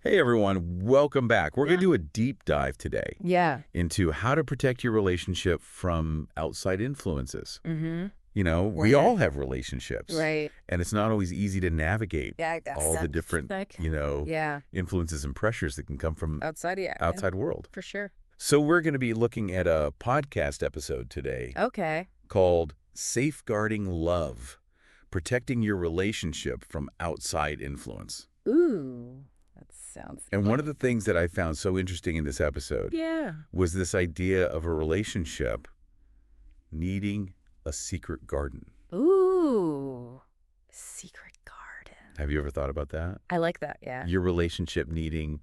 Hey everyone, welcome back. We're going to do a deep dive today Yeah. into how to protect your relationship from outside influences. Mm-hmm. We all have relationships. Right. And it's not always easy to navigate Yeah, that's all the different, yeah. influences and pressures that can come from Outside, yeah. outside world. For sure. So we're going to be looking at a podcast episode today Okay. called Safeguarding Love, Protecting Your Relationship from Outside Influence. Ooh, that sounds And one of the things that I found so interesting in this episode was this idea of a relationship needing a secret garden. Ooh, secret garden. Have you ever thought about that? I like that, yeah. Your relationship needing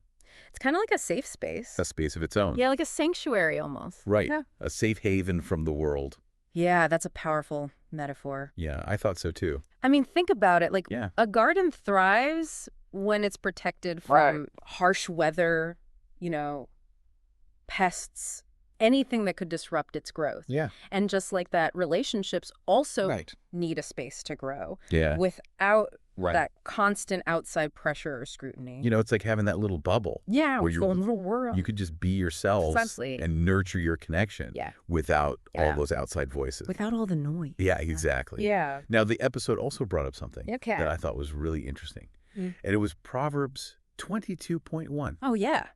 It's kind of like a safe space. a space of its own. Yeah, like a sanctuary almost. Right. Yeah. A safe haven from the world. Yeah, that's a powerful metaphor. Yeah, I thought so too. I mean, think about it. Like, Yeah. a garden thrives when it's protected from harsh weather, pests, anything that could disrupt its growth. Yeah. And just like that, relationships also Right. need a space to grow Yeah. without Right. that constant outside pressure or scrutiny. It's like having that little bubble. Yeah, where it's a little world. You could just be yourselves Precisely. and nurture your connection without all those outside voices. Without all the noise. Yeah, exactly. Yeah. Now, the episode also brought up something Okay. that I thought was really interesting. Mm. And it was Proverbs 22.1. Oh, yeah.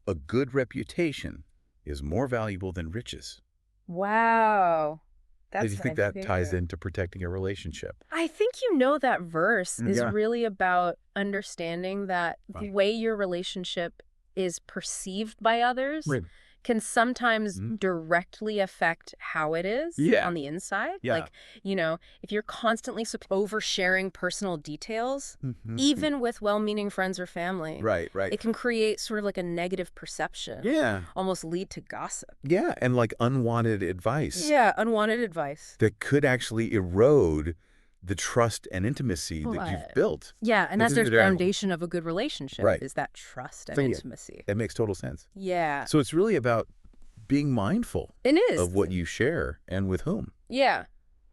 A good reputation is more valuable than riches. Wow. How do you think that nice to ties hear. into protecting a relationship? I think that verse is Yeah. really about understanding that the Right. way your relationship is perceived by others Right. can sometimes Mhm. directly affect how it is Yeah. on the inside. Yeah. Like, if you're constantly oversharing personal details, Mhm. even with well-meaning friends or family, Right. it can create sort of like a negative perception, Yeah. almost lead to gossip. Yeah, and like unwanted advice Yeah, unwanted advice. that could actually erode the trust and intimacy that you've built. Yeah, and that's This the is the foundation of a good relationship, Right. is that trust and So, yeah. intimacy. It makes total sense. Yeah, So it's really about being mindful it is. of what you share and with whom. Yeah,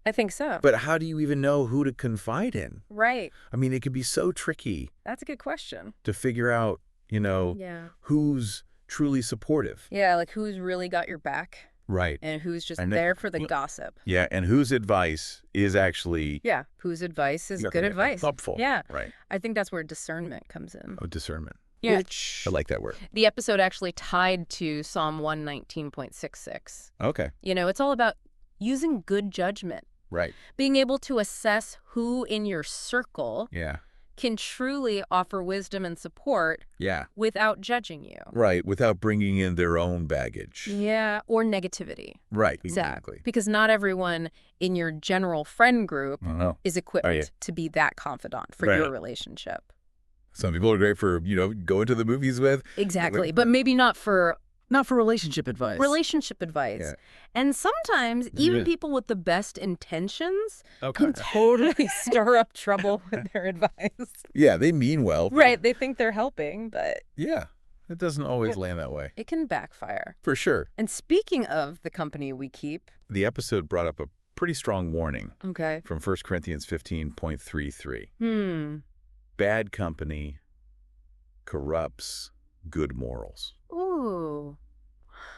I think so. But how do you even know who to confide in? Right. I mean, it can be so tricky That's a good question. to figure out, Yeah. who's truly supportive. Yeah, like who's really got your back Right. and who's just And there for the gossip. Yeah, and whose advice is actually Yeah, whose advice is good advice. helpful. Yeah. Right. I think that's where discernment comes in. Oh, discernment. Yeah. Which I like that word. The episode actually tied to Psalm 119.66. Okay. It's all about using good judgment, Right. being able to assess who in your circle Yeah. can truly offer wisdom and support Yeah. without judging you. Right. Without bringing in their own baggage. Yeah, or negativity. Right. Exactly. Because not everyone in your general friend group I don't know. is equipped Oh, yeah. to be that confidant for Right. your relationship. Some people are great for, going to the movies with. Exactly, but maybe not for relationship advice. relationship advice. Yeah. And sometimes even Yeah. people with the best intentions Okay. can totally stir up trouble with their advice. Yeah, they mean well. Right, they think they're helping, but Yeah. It doesn't always land that way. it can backfire. For sure. And speaking of the company we keep, The episode brought up a pretty strong warning okay. from 1 Corinthians 15.33. Hmm. Bad company corrupts good morals. Ooh.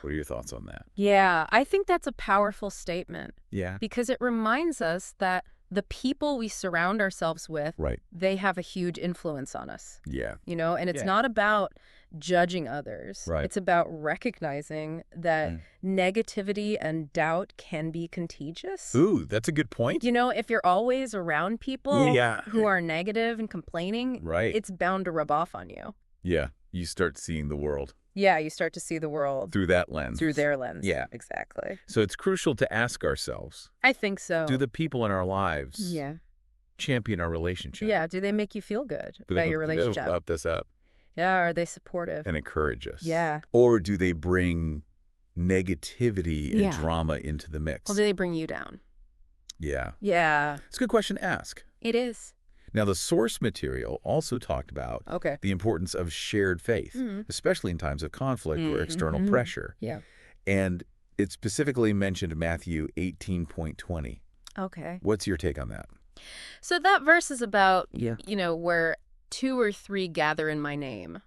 What are your thoughts on that? Yeah, I think that's a powerful statement Yeah. because it reminds us that the people we surround ourselves with, Right. they have a huge influence on us, Yeah. and it's Yeah. not about judging others. Right. It's about recognizing that negativity and doubt can be contagious. Ooh, that's a good point. If you're always around people Yeah. who are negative and complaining, Right. it's bound to rub off on you. Yeah. You start seeing the world Yeah, you start to see the world through that lens. through their lens. Yeah. Exactly. So it's crucial to ask ourselves, I think so. do the people in our lives Yeah. champion our relationship? Yeah, do they make you feel good Do they about your relationship? up this up Yeah, are they supportive? and encourage us? Yeah. Or do they bring negativity and Yeah. drama into the mix? Well, do they bring you down? Yeah. Yeah, It's a good question to ask. it is. Now, the source material also talked about Okay. the importance of shared faith, Mhm. especially in times of conflict or Mhm, external mhm. pressure. Yeah. And it specifically mentioned Matthew 18.20. Okay. What's your take on that? So that verse is about, Yeah. where 2 or 3 gather in my name.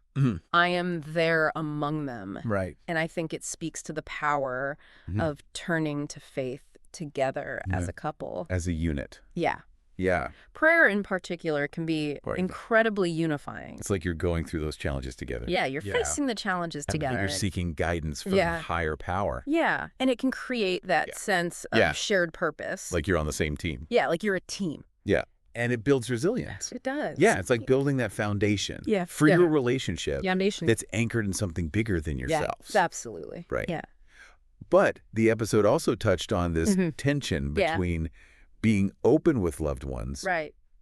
I am there among them. Right. And I think it speaks to the power of turning to faith together as a couple. As a unit. Yeah. Yeah. Prayer in particular can be incredibly unifying. It's like you're going through those challenges together. Yeah, you're facing the challenges together. You're seeking guidance from higher power. Yeah, and it can create that sense of shared purpose. Like you're on the same team. Yeah, like you're a team. Yeah. And it builds resilience. It does. Yeah, it's like building that foundation for your relationship that's anchored in something bigger than yourselves. Yeah, absolutely. Right. Yeah. But the episode also touched on this tension between being open with loved ones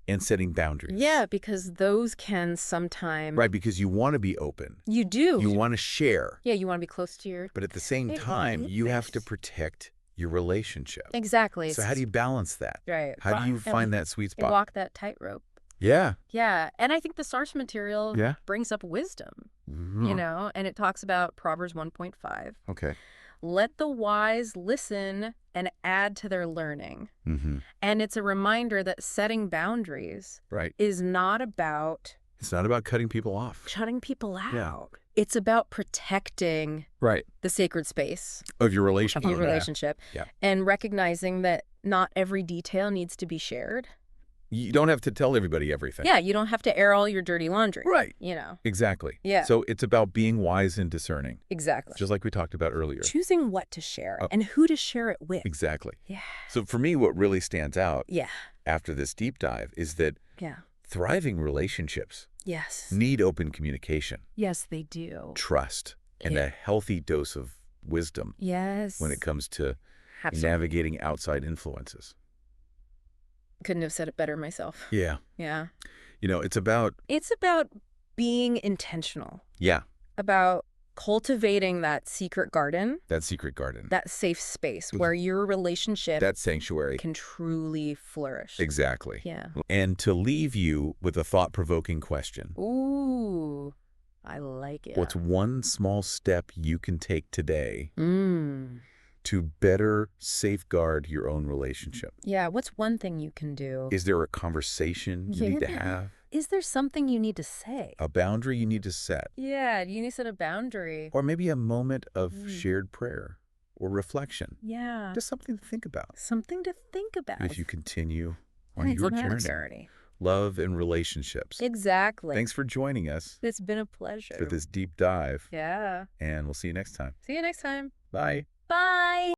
and setting boundaries. Yeah, because those can sometimes... Right, because you want to be open. You do. You want to share. Yeah, you want to be close to your... But at the same time, you have to protect your relationship. Exactly. So how do you balance that? Right. How do you find that sweet spot? Walk that tightrope. Yeah. Yeah, and I think the source material brings up wisdom, you know, and it talks about Proverbs 1.5. Okay. Let the wise listen and add to their learning. And it's a reminder that setting boundaries is not about... It's not about cutting people off. Shutting people out. Yeah. It's about protecting the sacred space of your relationship. Of your relationship. Yeah. And recognizing that not every detail needs to be shared. You don't have to tell everybody everything. Yeah, you don't have to air all your dirty laundry. Right. You know. Exactly. Yeah. So it's about being wise and discerning. Exactly. Just like we talked about earlier. Choosing what to share and who to share it with. Exactly. Yeah. So for me, what really stands out after this deep dive is that thriving relationships need open communication. Yes, they do. Trust and a healthy dose of wisdom. Yes. When it comes to navigating outside influences. Couldn't have said it better myself. Yeah. Yeah. You know, it's about being intentional. Yeah. About cultivating that secret garden. That secret garden. That safe space where your relationship... That sanctuary. ...can truly flourish. Exactly. Yeah. And to leave you with a thought-provoking question. Ooh, I like it. What's one small step you can take today to better safeguard your own relationship? Yeah, what's one thing you can do? Is there a conversation you need to have? Is there something you need to say? A boundary you need to set? Yeah, you need to set a boundary. Or maybe a moment of shared prayer or reflection. Yeah. Just something to think about. Something to think about. As you continue on your journey. Love and relationships. Exactly. Thanks for joining us. It's been a pleasure. For this deep dive. Yeah. And we'll see you next time. See you next time. Bye. Bye.